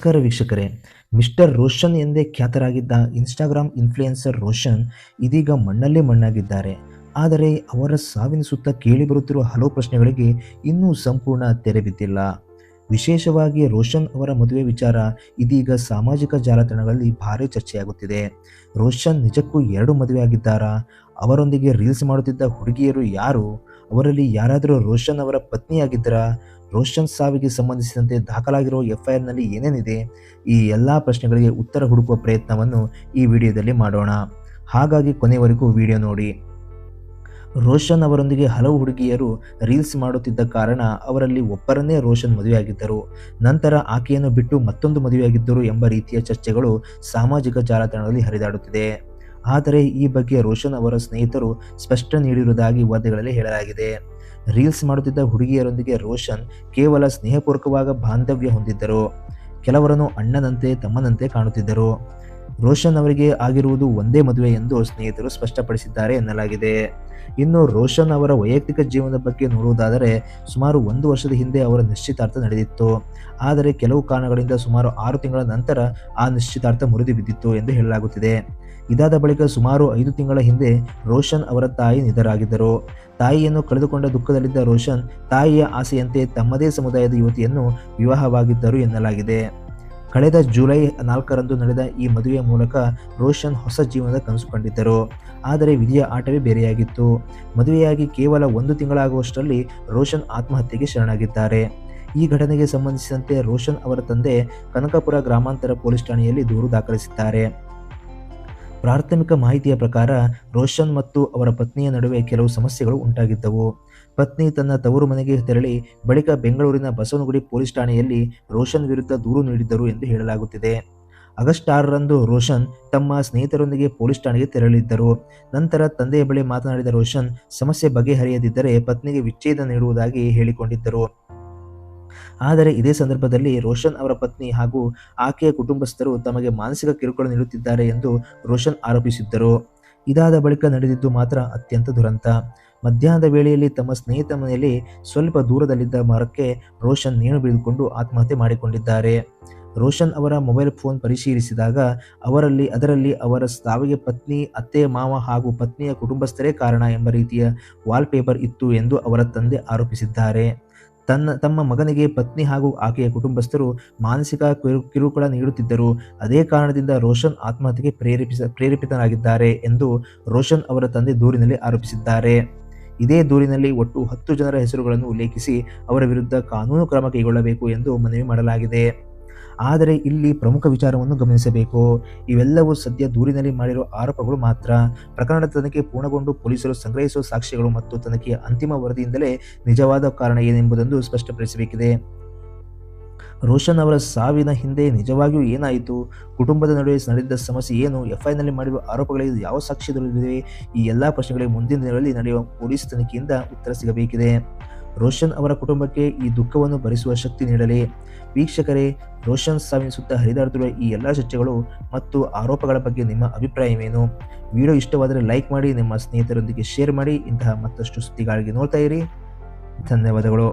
ನಮಸ್ಕಾರ ವೀಕ್ಷಕರೇ. ಮಿಸ್ಟರ್ ರೋಷನ್ ಎಂದೇ ಖ್ಯಾತರಾಗಿದ್ದ ಇನ್ಸ್ಟಾಗ್ರಾಮ್ ಇನ್ಫ್ಲುಯೆನ್ಸರ್ ರೋಷನ್ ಇದೀಗ ಮಣ್ಣಲ್ಲೇ ಮಣ್ಣಾಗಿದ್ದಾರೆ. ಆದರೆ ಅವರ ಸಾವಿನ ಸುತ್ತ ಕೇಳಿಬರುತ್ತಿರುವ ಹಲವು ಪ್ರಶ್ನೆಗಳಿಗೆ ಇನ್ನೂ ಸಂಪೂರ್ಣ ತೆರೆ ಬಿದ್ದಿಲ್ಲ. ವಿಶೇಷವಾಗಿ ರೋಷನ್ ಅವರ ಮದುವೆ ವಿಚಾರ ಇದೀಗ ಸಾಮಾಜಿಕ ಜಾಲತಾಣಗಳಲ್ಲಿ ಭಾರೀ ಚರ್ಚೆಯಾಗುತ್ತಿದೆ. ರೋಷನ್ ನಿಜಕ್ಕೂ 2 ಮದುವೆ ಆಗಿದ್ದಾರಾ? ಅವರೊಂದಿಗೆ ರೀಲ್ಸ್ ಮಾಡುತ್ತಿದ್ದ ಹುಡುಗಿಯರು ಯಾರು? ಅವರಲ್ಲಿ ಯಾರಾದರೂ ರೋಷನ್ ಅವರ ಪತ್ನಿಯಾಗಿದ್ದರಾ? ರೋಷನ್ ಸಾವಿಗೆ ಸಂಬಂಧಿಸಿದಂತೆ ದಾಖಲಾಗಿರುವ ಎಫ್ಐಆರ್‌ನಲ್ಲಿ ಏನೇನಿದೆ? ಈ ಎಲ್ಲ ಪ್ರಶ್ನೆಗಳಿಗೆ ಉತ್ತರ ಹುಡುಕುವ ಪ್ರಯತ್ನವನ್ನು ಈ ವಿಡಿಯೋದಲ್ಲಿ ಮಾಡೋಣ. ಹಾಗಾಗಿ ಕೊನೆವರೆಗೂ ವಿಡಿಯೋ ನೋಡಿ. ರೋಷನ್ ಅವರೊಂದಿಗೆ ಹಲವು ಹುಡುಗಿಯರು ರೀಲ್ಸ್ ಮಾಡುತ್ತಿದ್ದ ಕಾರಣ ಅವರಲ್ಲಿ ಒಬ್ಬರನ್ನೇ ರೋಷನ್ ಮದುವೆಯಾಗಿದ್ದರು. ನಂತರ ಆಕೆಯನ್ನು ಬಿಟ್ಟು ಮತ್ತೊಂದು ಮದುವೆಯಾಗಿದ್ದರು ಎಂಬ ರೀತಿಯ ಚರ್ಚೆಗಳು ಸಾಮಾಜಿಕ ಜಾಲತಾಣಗಳಲ್ಲಿ ಹರಿದಾಡುತ್ತಿದೆ. ಆದರೆ ಈ ಬಗ್ಗೆ ರೋಷನ್ ಅವರ ಸ್ನೇಹಿತರು ಸ್ಪಷ್ಟನೆ ನೀಡಿರುವುದಾಗಿ ವರದಿಗಳಲ್ಲಿ ಹೇಳಲಾಗಿದೆ. ರೀಲ್ಸ್ ಮಾಡುತ್ತಿದ್ದ ಹುಡುಗಿಯರೊಂದಿಗೆ ರೋಷನ್ ಕೇವಲ ಸ್ನೇಹಪೂರ್ವಕವಾದ ಬಾಂಧವ್ಯ ಹೊಂದಿದ್ದರು. ಕೆಲವರನ್ನು ಅಣ್ಣನಂತೆ ತಮ್ಮನಂತೆ ಕಾಣುತ್ತಿದ್ದರು. ರೋಷನ್ ಅವರಿಗೆ ಆಗಿರುವುದು ಒಂದೇ ಮದುವೆ ಎಂದು ಸ್ನೇಹಿತರು ಸ್ಪಷ್ಟಪಡಿಸಿದ್ದಾರೆ ಎನ್ನಲಾಗಿದೆ. ಇನ್ನು ರೋಷನ್ ಅವರ ವೈಯಕ್ತಿಕ ಜೀವನದ ಬಗ್ಗೆ ನೋಡುವುದಾದರೆ ಸುಮಾರು 1 ವರ್ಷದ ಹಿಂದೆ ಅವರ ನಿಶ್ಚಿತಾರ್ಥ ನಡೆದಿತ್ತು. ಆದರೆ ಕೆಲವು ಕಾರಣಗಳಿಂದ ಸುಮಾರು 6 ತಿಂಗಳ ನಂತರ ಆ ನಿಶ್ಚಿತಾರ್ಥ ಮುರಿದು ಬಿದ್ದಿತ್ತು ಎಂದು ಹೇಳಲಾಗುತ್ತಿದೆ. ಇದಾದ ಬಳಿಕ ಸುಮಾರು 5 ತಿಂಗಳ ಹಿಂದೆ ರೋಷನ್ ಅವರ ತಾಯಿ ನಿಧನರಾಗಿದ್ದರು. ತಾಯಿಯನ್ನು ಕಳೆದುಕೊಂಡ ದುಃಖದಲ್ಲಿದ್ದ ರೋಷನ್ ತಾಯಿಯ ಆಸೆಯಂತೆ ತಮ್ಮದೇ ಸಮುದಾಯದ ಯುವತಿಯನ್ನು ವಿವಾಹವಾಗಿದ್ದರು ಎನ್ನಲಾಗಿದೆ. ಕಳೆದ ಜುಲೈ 4ರಂದು ನಡೆದ ಈ ಮದುವೆಯ ಮೂಲಕ ರೋಷನ್ ಹೊಸ ಜೀವನದ ಕನಸು ಕಂಡಿದ್ದರು. ಆದರೆ ವಿಧಿಯ ಆಟವೇ ಬೇರೆಯಾಗಿತ್ತು. ಮದುವೆಯಾಗಿ ಕೇವಲ 1 ತಿಂಗಳಾಗುವಷ್ಟರಲ್ಲಿ ರೋಷನ್ ಆತ್ಮಹತ್ಯೆಗೆ ಶರಣಾಗಿದ್ದಾರೆ. ಈ ಘಟನೆಗೆ ಸಂಬಂಧಿಸಿದಂತೆ ರೋಷನ್ ಅವರ ತಂದೆ ಕನಕಪುರ ಗ್ರಾಮಾಂತರ ಪೊಲೀಸ್ ಠಾಣೆಯಲ್ಲಿ ದೂರು ದಾಖಲಿಸಿದ್ದಾರೆ. ಪ್ರಾಥಮಿಕ ಮಾಹಿತಿಯ ಪ್ರಕಾರ ರೋಷನ್ ಮತ್ತು ಅವರ ಪತ್ನಿಯ ನಡುವೆ ಕೆಲವು ಸಮಸ್ಯೆಗಳು ಉಂಟಾಗಿದ್ದವು. ಪತ್ನಿ ತನ್ನ ತವರು ಮನೆಗೆ ತೆರಳಿ ಬಳಿಕ ಬೆಂಗಳೂರಿನ ಬಸವನಗುಡಿ ಪೊಲೀಸ್ ಠಾಣೆಯಲ್ಲಿ ರೋಷನ್ ವಿರುದ್ಧ ದೂರು ನೀಡಿದ್ದರು ಎಂದು ಹೇಳಲಾಗುತ್ತಿದೆ. ಆಗಸ್ಟ್ 6ರಂದು ರೋಷನ್ ತಮ್ಮ ಸ್ನೇಹಿತರೊಂದಿಗೆ ಪೊಲೀಸ್ ಠಾಣೆಗೆ ತೆರಳಿದ್ದರು. ನಂತರ ತಂದೆಯ ಬಳಿ ಮಾತನಾಡಿದ ರೋಷನ್ ಸಮಸ್ಯೆ ಬಗೆಹರಿಯದಿದ್ದರೆ ಪತ್ನಿಗೆ ವಿಚ್ಛೇದನ ನೀಡುವುದಾಗಿ ಹೇಳಿಕೊಂಡಿದ್ದರು. ಆದರೆ ಇದೇ ಸಂದರ್ಭದಲ್ಲಿ ರೋಷನ್ ಅವರ ಪತ್ನಿ ಹಾಗೂ ಆಕೆಯ ಕುಟುಂಬಸ್ಥರು ತಮಗೆ ಮಾನಸಿಕ ಕಿರುಕುಳ ನೀಡುತ್ತಿದ್ದಾರೆ ಎಂದು ರೋಷನ್ ಆರೋಪಿಸಿದ್ದರು. ಇದಾದ ಬಳಿಕ ನಡೆದಿದ್ದು ಮಾತ್ರ ಅತ್ಯಂತ ದುರಂತ. ಮಧ್ಯಾಹ್ನದ ವೇಳೆಯಲ್ಲಿ ತಮ್ಮ ಸ್ನೇಹಿತ ಮನೆಯಲ್ಲಿ ಸ್ವಲ್ಪ ದೂರದಲ್ಲಿದ್ದ ಮರಕ್ಕೆ ರೋಷನ್ ನೇಣು ಬಿಗಿದುಕೊಂಡು ಆತ್ಮಹತ್ಯೆ ಮಾಡಿಕೊಂಡಿದ್ದಾರೆ. ರೋಷನ್ ಅವರ ಮೊಬೈಲ್ ಫೋನ್ ಪರಿಶೀಲಿಸಿದಾಗ ಅದರಲ್ಲಿ ಅವರ ಸಾವಿಗೆ ಪತ್ನಿ, ಅತ್ತೆ, ಮಾವ ಹಾಗೂ ಪತ್ನಿಯ ಕುಟುಂಬಸ್ಥರೇ ಕಾರಣ ಎಂಬ ರೀತಿಯ ವಾಲ್ಪೇಪರ್ ಇತ್ತು ಎಂದು ಅವರ ತಂದೆ ಆರೋಪಿಸಿದ್ದಾರೆ. ತಮ್ಮ ಮಗನಿಗೆ ಪತ್ನಿ ಹಾಗೂ ಆಕೆಯ ಕುಟುಂಬಸ್ಥರು ಮಾನಸಿಕ ಕಿರುಕುಳ ನೀಡುತ್ತಿದ್ದರು. ಅದೇ ಕಾರಣದಿಂದ ರೋಷನ್ ಆತ್ಮಹತ್ಯೆಗೆ ಪ್ರೇರೇಪಿತನಾಗಿದ್ದಾರೆ ಎಂದು ರೋಷನ್ ಅವರ ತಂದೆ ದೂರಿನಲ್ಲಿ ಆರೋಪಿಸಿದ್ದಾರೆ. ಇದೇ ದೂರಿನಲ್ಲಿ ಒಟ್ಟು 10 ಜನರ ಹೆಸರುಗಳನ್ನು ಉಲ್ಲೇಖಿಸಿ ಅವರ ವಿರುದ್ಧ ಕಾನೂನು ಕ್ರಮ ಕೈಗೊಳ್ಳಬೇಕು ಎಂದು ಮನವಿ ಮಾಡಲಾಗಿದೆ. ಆದರೆ ಇಲ್ಲಿ ಪ್ರಮುಖ ವಿಚಾರವನ್ನು ಗಮನಿಸಬೇಕು. ಇವೆಲ್ಲವೂ ಸದ್ಯ ದೂರಿನಲ್ಲಿ ಮಾಡಿರುವ ಆರೋಪಗಳು ಮಾತ್ರ. ಪ್ರಕರಣದ ತನಿಖೆ ಪೂರ್ಣಗೊಂಡು ಪೊಲೀಸರು ಸಂಗ್ರಹಿಸುವ ಸಾಕ್ಷ್ಯಗಳು ಮತ್ತು ತನಿಖೆಯ ಅಂತಿಮ ವರದಿಯಿಂದಲೇ ನಿಜವಾದ ಕಾರಣ ಏನೆಂಬುದನ್ನು ಸ್ಪಷ್ಟಪಡಿಸಬೇಕಿದೆ. ರೋಷನ್ ಅವರ ಸಾವಿನ ಹಿಂದೆ ನಿಜವಾಗಿಯೂ ಏನಾಯಿತು? ಕುಟುಂಬದ ನಡುವೆ ನಡೆದಿದ್ದ ಸಮಸ್ಯೆ ಏನು? ಎಫ್ಐಆರ್‌ನಲ್ಲಿ ಮಾಡಿರುವ ಆರೋಪಗಳಿಗೆ ಯಾವ ಸಾಕ್ಷ್ಯಗಳಿವೆ? ಈ ಎಲ್ಲ ಪ್ರಶ್ನೆಗಳಿಗೆ ಮುಂದಿನ ದಿನಗಳಲ್ಲಿ ನಡೆಯುವ ಪೊಲೀಸ್ ತನಿಖೆಯಿಂದ ಉತ್ತರ ಸಿಗಬೇಕಿದೆ. ರೋಷನ್ ಅವರ ಕುಟುಂಬಕ್ಕೆ ಈ ದುಃಖವನ್ನು ಭರಿಸುವ ಶಕ್ತಿ ನೀಡಲಿ. ವೀಕ್ಷಕರೇ, ರೋಷನ್ ಸಾವಿನ ಸುತ್ತ ಹರಿದಾಡುತ್ತಿರುವ ಈ ಎಲ್ಲ ಚರ್ಚೆಗಳು ಮತ್ತು ಆರೋಪಗಳ ಬಗ್ಗೆ ನಿಮ್ಮ ಅಭಿಪ್ರಾಯವೇನು? ವಿಡಿಯೋ ಇಷ್ಟವಾದರೆ ಲೈಕ್ ಮಾಡಿ, ನಿಮ್ಮ ಸ್ನೇಹಿತರೊಂದಿಗೆ ಶೇರ್ ಮಾಡಿ. ಇಂತಹ ಮತ್ತಷ್ಟು ಸುದ್ದಿಗಾಗಿ ನೋಡ್ತಾ ಇರಿ. ಧನ್ಯವಾದಗಳು.